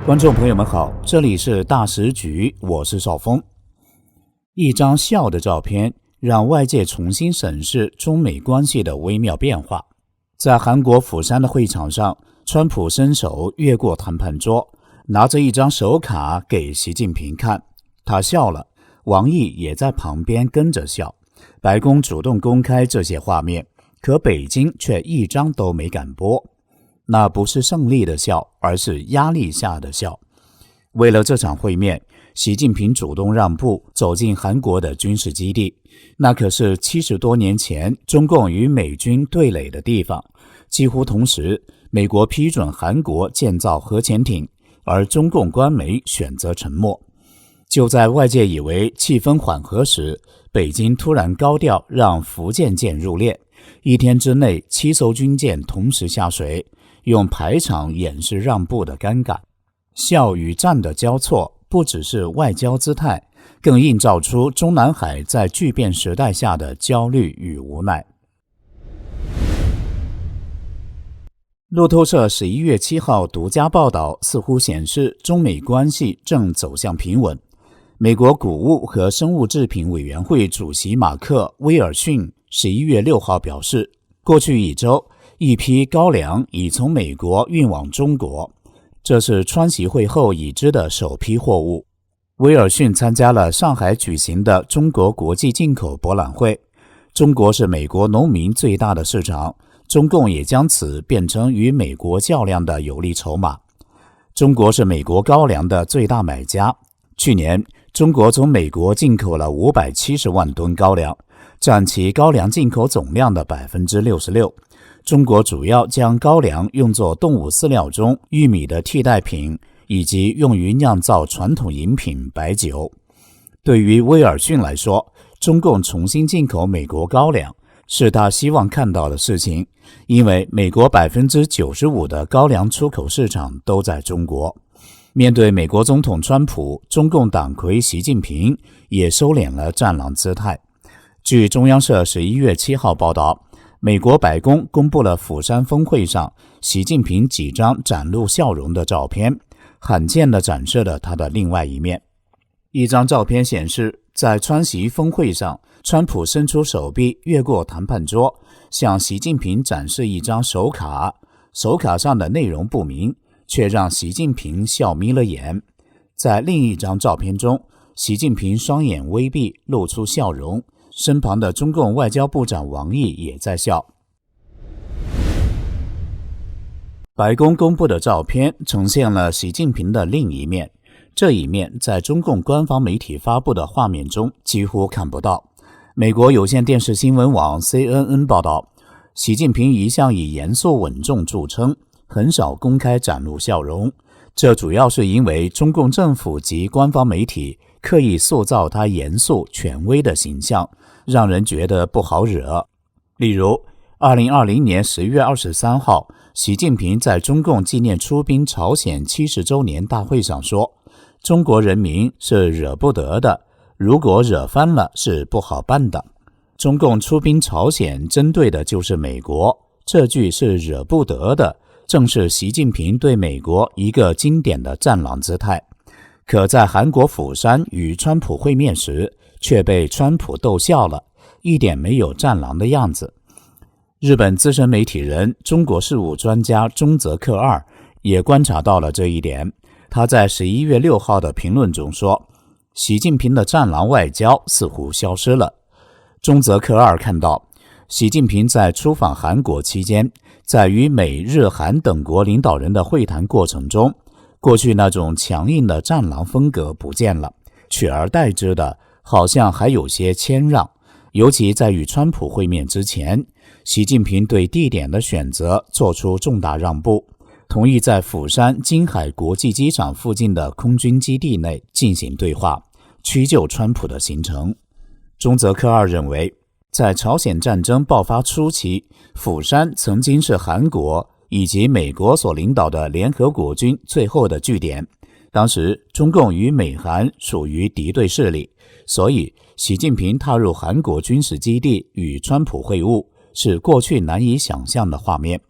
观众朋友们好，这里是大时局，我是邵峰。一张笑的照片让外界重新审视中美关系的微妙变化。在韩国釜山的会场上，川普伸手越过谈判桌，拿着一张手卡给习近平看，他笑了，王毅也在旁边跟着笑。白宫主动公开这些画面，可北京却一张都没敢播。那不是胜利的笑，而是压力下的笑。为了这场会面，习近平主动让步，走进韩国的军事基地。那可是70多年前中共与美军对垒的地方。几乎同时，美国批准韩国建造核潜艇，而中共官媒选择沉默。就在外界以为气氛缓和时，北京突然高调让福建舰入列，1天之内7艘军舰同时下水，用排场掩饰让步的尴尬。笑与战的交错不只是外交姿态，更映照出中南海在巨变时代下的焦虑与无奈。路透社11月7号独家报道似乎显示中美关系正走向平稳。美国谷物和生物制品委员会主席马克·威尔逊11月6号表示，过去1周一批高粱已从美国运往中国，这是川习会后已知的首批货物。威尔逊参加了上海举行的中国国际进口博览会。中国是美国农民最大的市场，中共也将此变成与美国较量的有力筹码。中国是美国高粱的最大买家。去年，中国从美国进口了570万吨高粱，占其高粱进口总量的 66%。中国主要将高粱用作动物饲料中玉米的替代品，以及用于酿造传统饮品白酒。对于威尔逊来说，中共重新进口美国高粱是他希望看到的事情，因为美国 95% 的高粱出口市场都在中国。面对美国总统川普，中共党魁习近平也收敛了战狼姿态。据中央社11月7号报道，美国白宫公布了釜山峰会上习近平几张展露笑容的照片，罕见地展示了他的另外一面。一张照片显示，在川习峰会上，川普伸出手臂越过谈判桌，向习近平展示一张手卡，手卡上的内容不明，却让习近平笑眯了眼。在另一张照片中，习近平双眼微闭，露出笑容，身旁的中共外交部长王毅也在笑。白宫公布的照片呈现了习近平的另一面，这一面在中共官方媒体发布的画面中几乎看不到。美国有线电视新闻网 CNN 报道，习近平一向以严肃稳重著称，很少公开展露笑容，这主要是因为中共政府及官方媒体刻意塑造他严肃权威的形象，让人觉得不好惹。例如2020年10月23号，习近平在中共纪念出兵朝鲜70周年大会上说，中国人民是惹不得的，如果惹翻了是不好办的。中共出兵朝鲜针对的就是美国，这句是惹不得的，正是习近平对美国一个经典的战狼姿态。可在韩国釜山与川普会面时，却被川普逗笑了，一点没有战狼的样子。日本资深媒体人、中国事务专家中泽克二也观察到了这一点。他在11月6号的评论中说，习近平的战狼外交似乎消失了。中泽克二看到，习近平在出访韩国期间，在与美日韩等国领导人的会谈过程中，过去那种强硬的战狼风格不见了，取而代之的好像还有些谦让。尤其在与川普会面之前，习近平对地点的选择做出重大让步，同意在釜山金海国际机场附近的空军基地内进行对话，屈就川普的行程。中泽克二认为，在朝鲜战争爆发初期，釜山曾经是韩国以及美国所领导的联合国军最后的据点。当时中共与美韩属于敌对势力，所以习近平踏入韩国军事基地与川普会晤，是过去难以想象的画面。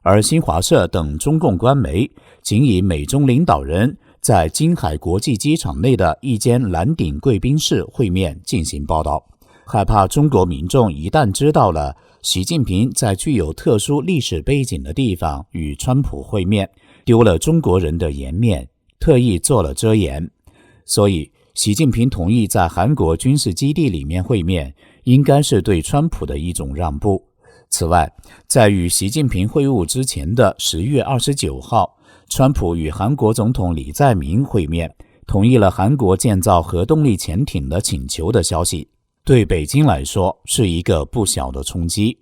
而新华社等中共官媒仅以美中领导人在金海国际机场内的一间蓝顶贵宾室会面进行报道，害怕中国民众一旦知道了习近平在具有特殊历史背景的地方与川普会面，丢了中国人的颜面，特意做了遮掩。所以习近平同意在韩国军事基地里面会面，应该是对川普的一种让步。此外，在与习近平会晤之前的10月29号，川普与韩国总统李在明会面，同意了韩国建造核动力潜艇的请求的消息，对北京来说是一个不小的冲击。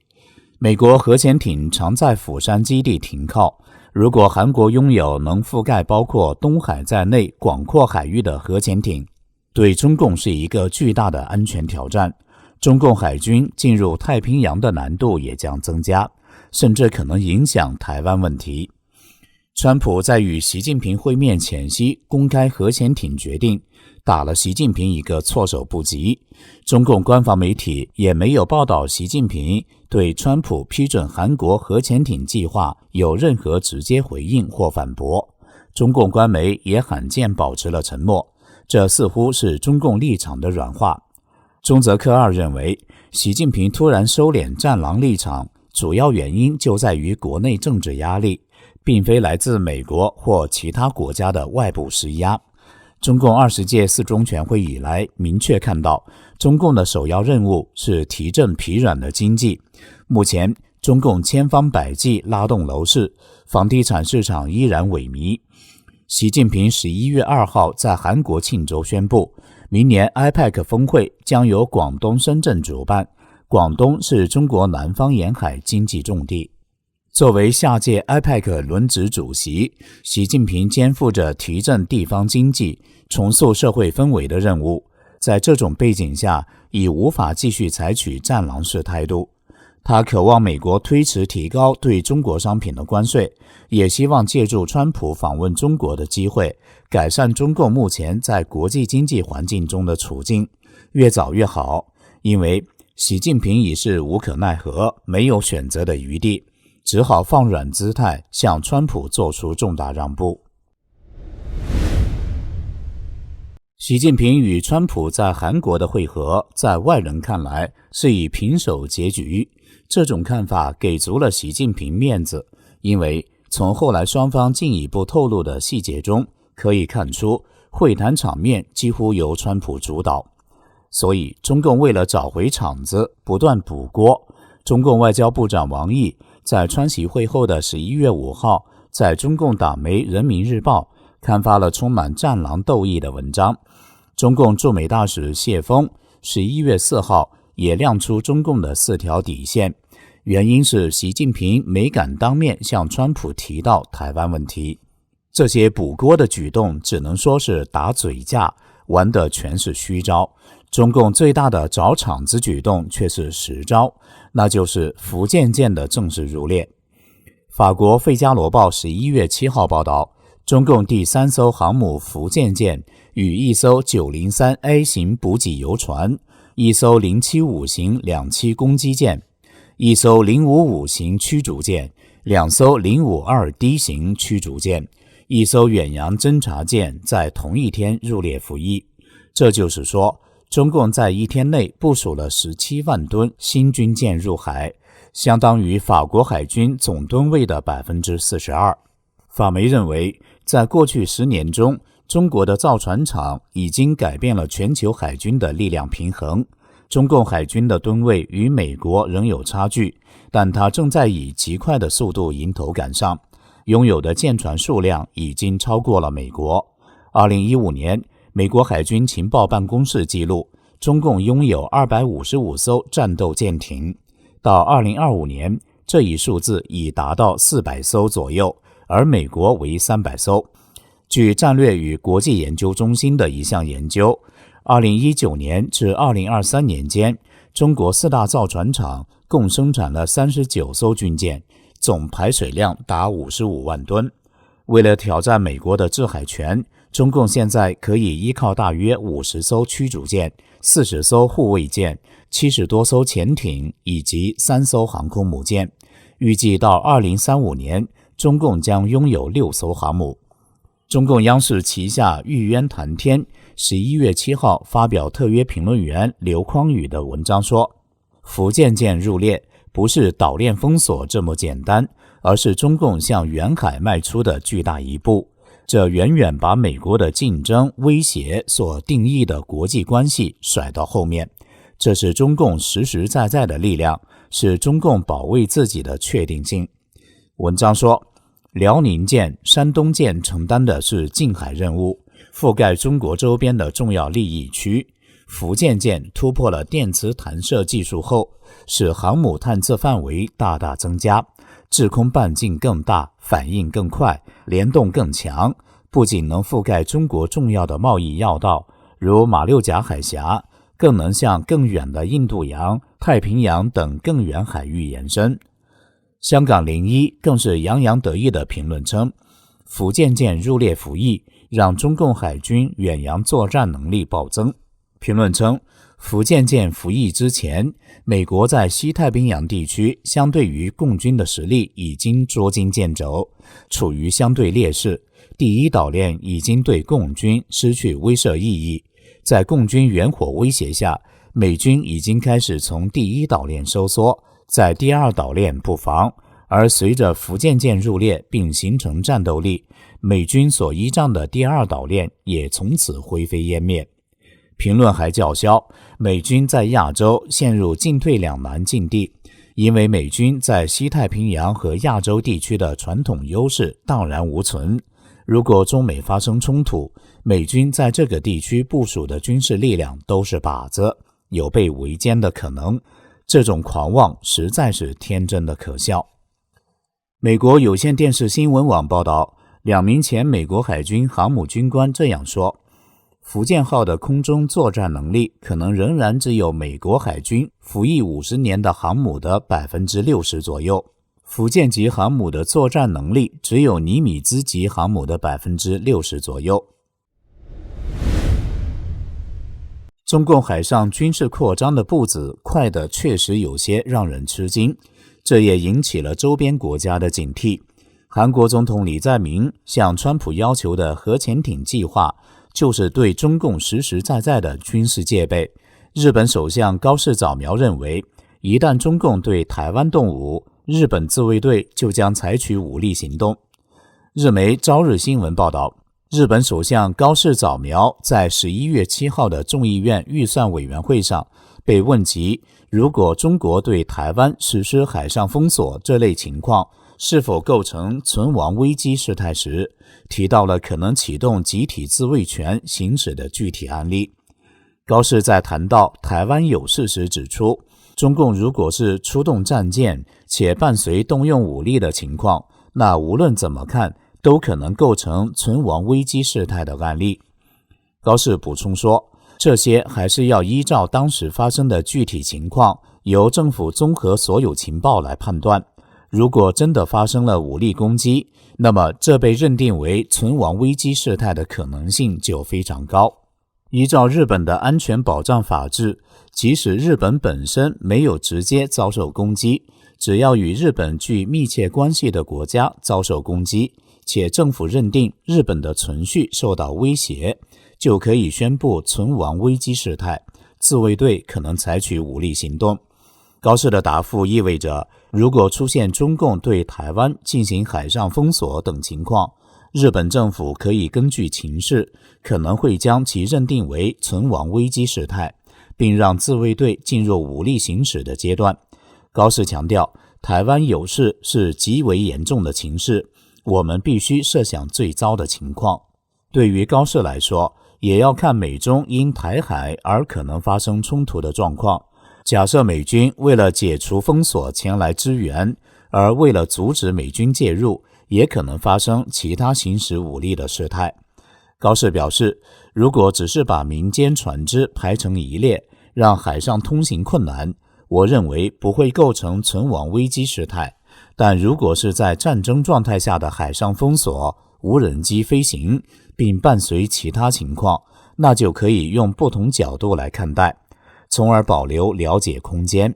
美国核潜艇常在釜山基地停靠，如果韩国拥有能覆盖包括东海在内广阔海域的核潜艇，对中共是一个巨大的安全挑战，中共海军进入太平洋的难度也将增加，甚至可能影响台湾问题。川普在与习近平会面前夕公开核潜艇决定，打了习近平一个措手不及。中共官方媒体也没有报道习近平对川普批准韩国核潜艇计划有任何直接回应或反驳，中共官媒也罕见保持了沉默，这似乎是中共立场的软化。中泽克二认为，习近平突然收敛战狼立场，主要原因就在于国内政治压力，并非来自美国或其他国家的外部施压。中共20届四中全会以来，明确看到中共的首要任务是提振疲软的经济。目前，中共千方百计拉动楼市，房地产市场依然萎靡。习近平11月2号在韩国庆州宣布，明年 IPEC 峰会将由广东深圳主办，广东是中国南方沿海经济重地。作为下届 IPEC 轮值主席，习近平肩负着提振地方经济、重塑社会氛围的任务。在这种背景下，已无法继续采取战狼式态度。他渴望美国推迟提高对中国商品的关税，也希望借助川普访问中国的机会，改善中共目前在国际经济环境中的处境，越早越好。因为习近平已是无可奈何，没有选择的余地，只好放软姿态，向川普做出重大让步。习近平与川普在韩国的会合，在外人看来是以平手结局。这种看法给足了习近平面子，因为从后来双方进一步透露的细节中可以看出，会谈场面几乎由川普主导。所以中共为了找回场子，不断补锅。中共外交部长王毅在川习会后的11月5号，在中共党媒人民日报刊发了充满战狼斗意的文章。中共驻美大使谢锋11月4号也亮出中共的4条底线，原因是习近平没敢当面向川普提到台湾问题。这些补锅的举动只能说是打嘴架，玩的全是虚招。中共最大的找场子举动却是实招，那就是福建舰的正式入列。法国《费加罗报》11月7号报道，中共第3艘航母福建舰与一艘 903A 型补给游船、一艘075型两栖攻击舰、一艘055型驱逐舰、2艘052D 型驱逐舰、一艘远洋侦察舰在同一天入列服役。这就是说，中共在一天内部署了17万吨新军舰入海，相当于法国海军总吨位的 42%。 法媒认为，在过去10年中，中国的造船厂已经改变了全球海军的力量平衡。中共海军的吨位与美国仍有差距，但它正在以极快的速度迎头赶上，拥有的舰船数量已经超过了美国。2015年，美国海军情报办公室记录，中共拥有255艘战斗舰艇，到2025年，这一数字已达到400艘左右，而美国为300艘。据战略与国际研究中心的一项研究，2019年至2023年间，中国4大造船厂共生产了39艘军舰，总排水量达55万吨。为了挑战美国的制海权，中共现在可以依靠大约50艘驱逐舰、40艘护卫舰、70多艘潜艇以及3艘航空母舰。预计到2035年，中共将拥有6艘航母。中共央视旗下玉渊谈天11月7号发表特约评论员刘匡宇的文章说，福建舰入列不是岛链封锁这么简单，而是中共向远海迈出的巨大一步。这远远把美国的竞争威胁所定义的国际关系甩到后面，这是中共实实在在的力量，是中共保卫自己的确定性。文章说，辽宁舰、山东舰承担的是近海任务，覆盖中国周边的重要利益区。福建舰突破了电磁弹射技术后，使航母探测范围大大增加，制空半径更大，反应更快，联动更强，不仅能覆盖中国重要的贸易要道，如马六甲海峡，更能向更远的印度洋、太平洋等更远海域延伸。香港01更是洋洋得意地评论称，福建舰入列服役，让中共海军远洋作战能力暴增。评论称，福建舰服役之前，美国在西太平洋地区相对于共军的实力已经捉襟见肘，处于相对劣势。第一岛链已经对共军失去威慑意义，在共军远火威胁下，美军已经开始从第一岛链收缩，在第二岛链布防，而随着福建舰入列并形成战斗力，美军所依仗的第二岛链也从此灰飞烟灭。评论还叫嚣，美军在亚洲陷入进退两难境地，因为美军在西太平洋和亚洲地区的传统优势荡然无存。如果中美发生冲突，美军在这个地区部署的军事力量都是靶子，有被围歼的可能。这种狂妄实在是天真的可笑。美国有线电视新闻网报道，2名前美国海军航母军官这样说，福建号的空中作战能力可能仍然只有美国海军服役50年的航母的 60% 左右，福建级航母的作战能力只有尼米兹级航母的 60% 左右。中共海上军事扩张的步子快得确实有些让人吃惊，这也引起了周边国家的警惕。韩国总统李在明向川普要求的核潜艇计划，就是对中共实实在在的军事戒备。日本首相高市早苗认为，一旦中共对台湾动武，日本自卫队就将采取武力行动。日媒朝日新闻报道，日本首相高市早苗在11月7号的众议院预算委员会上被问及，如果中国对台湾实施海上封锁这类情况是否构成存亡危机事态时，提到了可能启动集体自卫权行使的具体案例。高市在谈到台湾有事时指出，中共如果是出动战舰且伴随动用武力的情况，那无论怎么看都可能构成存亡危机事态的案例。高市补充说，这些还是要依照当时发生的具体情况，由政府综合所有情报来判断。如果真的发生了武力攻击，那么这被认定为存亡危机事态的可能性就非常高。依照日本的安全保障法制，即使日本本身没有直接遭受攻击，只要与日本具密切关系的国家遭受攻击，且政府认定日本的存续受到威胁，就可以宣布存亡危机事态，自卫队可能采取武力行动。高市的答复意味着，如果出现中共对台湾进行海上封锁等情况，日本政府可以根据情势，可能会将其认定为存亡危机事态，并让自卫队进入武力行使的阶段。高市强调，台湾有事是极为严重的情势，我们必须设想最糟的情况。对于高市来说，也要看美中因台海而可能发生冲突的状况。假设美军为了解除封锁前来支援，而为了阻止美军介入，也可能发生其他行使武力的事态。高市表示，如果只是把民间船只排成一列，让海上通行困难，我认为不会构成存亡危机事态。但如果是在战争状态下的海上封锁、无人机飞行，并伴随其他情况，那就可以用不同角度来看待，从而保留了解空间。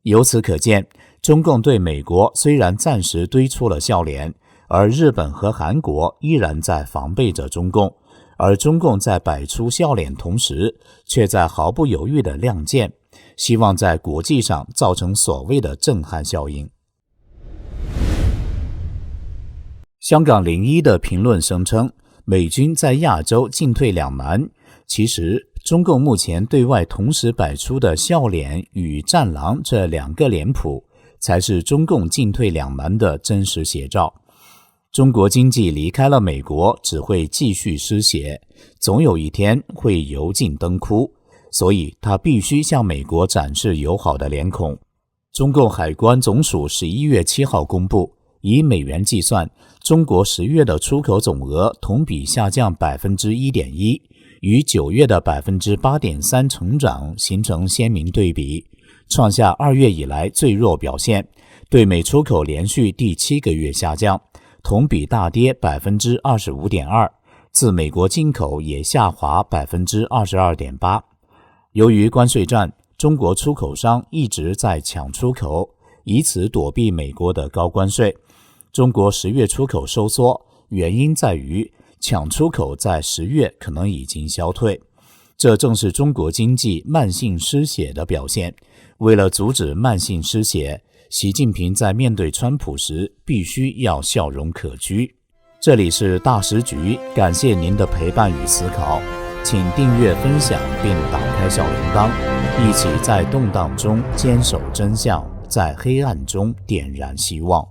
由此可见，中共对美国虽然暂时堆出了笑脸，而日本和韩国依然在防备着中共，而中共在摆出笑脸同时，却在毫不犹豫地亮剑，希望在国际上造成所谓的震撼效应。香港01的评论声称，美军在亚洲进退两难。其实，中共目前对外同时摆出的笑脸与战狼这两个脸谱，才是中共进退两难的真实写照。中国经济离开了美国，只会继续失血，总有一天会油尽灯枯，所以他必须向美国展示友好的脸孔。中共海关总署11月7号公布，以美元计算，中国10月的出口总额同比下降 1.1%， 与9月的 8.3% 成长形成鲜明对比，创下2月以来最弱表现。对美出口连续第7个月下降，同比大跌 25.2%， 自美国进口也下滑 22.8%。 由于关税战，中国出口商一直在抢出口，以此躲避美国的高关税。中国10月出口收缩，原因在于抢出口在10月可能已经消退，这正是中国经济慢性失血的表现。为了阻止慢性失血，习近平在面对川普时必须要笑容可掬。这里是大时局，感谢您的陪伴与思考，请订阅分享并打开小铃铛，一起在动荡中坚守真相，在黑暗中点燃希望。